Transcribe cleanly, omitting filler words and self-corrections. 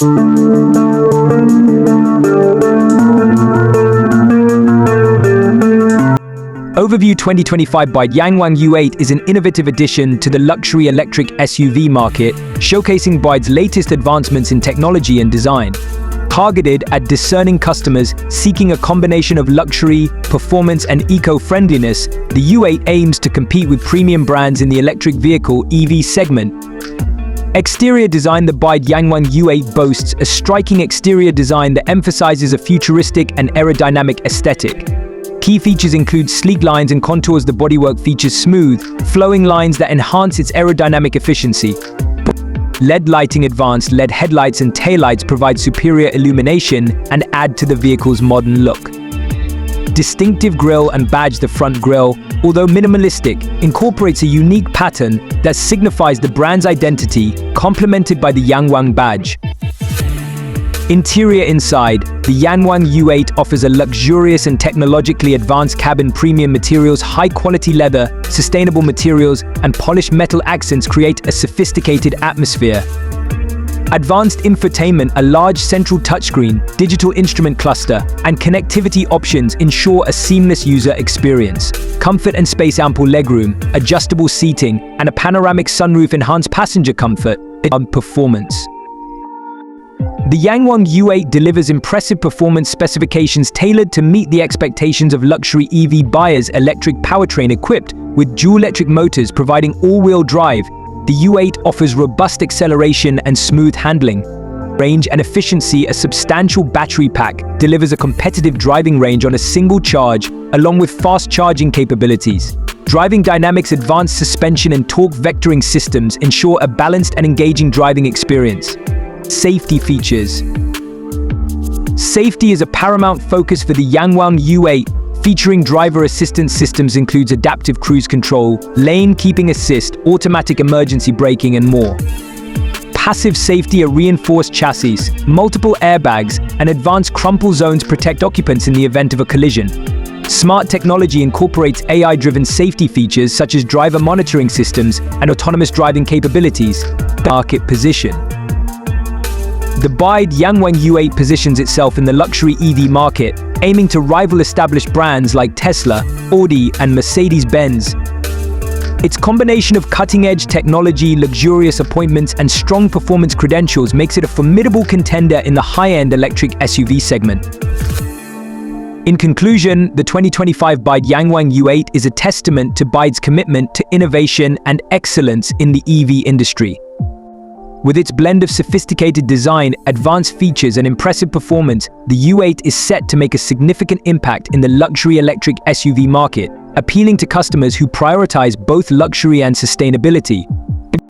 Overview 2025 BYD YangWang U8 is an innovative addition to the luxury electric SUV market, showcasing BYD's latest advancements in technology and design. Targeted at discerning customers seeking a combination of luxury, performance, and eco-friendliness, the U8 aims to compete with premium brands in the electric vehicle (EV) segment. Exterior design: the BYD YangWang U8 boasts a striking exterior design that emphasizes a futuristic and aerodynamic aesthetic. Key features include sleek lines and contours. The bodywork features smooth, flowing lines that enhance its aerodynamic efficiency. LED lighting: advanced LED headlights and taillights provide superior illumination and add to the vehicle's modern look. Distinctive grille and badge: the front grille, although minimalistic, incorporates a unique pattern that signifies the brand's identity, complemented by the YangWang badge. Interior: inside, the YangWang U8 offers a luxurious and technologically advanced cabin. Premium materials, high-quality leather, sustainable materials, and polished metal accents create a sophisticated atmosphere. Advanced infotainment: a large central touchscreen, digital instrument cluster, and connectivity options ensure a seamless user experience. Comfort and space: ample legroom, adjustable seating, and a panoramic sunroof enhance passenger comfort and performance. The YangWang U8 delivers impressive performance specifications tailored to meet the expectations of luxury EV buyers. Electric powertrain: equipped with dual electric motors providing all-wheel drive, the U8 offers robust acceleration and smooth handling. Range and efficiency: a substantial battery pack delivers a competitive driving range on a single charge, along with fast charging capabilities. Driving dynamics: advanced suspension and torque vectoring systems ensure a balanced and engaging driving experience. Safety features: safety is a paramount focus for the YangWang U8, featuring driver assistance systems includes adaptive cruise control, lane keeping assist, automatic emergency braking, and more. Passive safety: a reinforced chassis, multiple airbags, and advanced crumple zones protect occupants in the event of a collision. Smart technology incorporates AI-driven safety features such as driver monitoring systems and autonomous driving capabilities. Market position: the BYD YangWang U8 positions itself in the luxury EV market, aiming to rival established brands like Tesla, Audi, and Mercedes-Benz. Its combination of cutting-edge technology, luxurious appointments, and strong performance credentials makes it a formidable contender in the high-end electric SUV segment. In conclusion, the 2025 BYD YangWang U8 is a testament to BYD's commitment to innovation and excellence in the EV industry. With its blend of sophisticated design, advanced features, and impressive performance, the U8 is set to make a significant impact in the luxury electric SUV market, appealing to customers who prioritize both luxury and sustainability.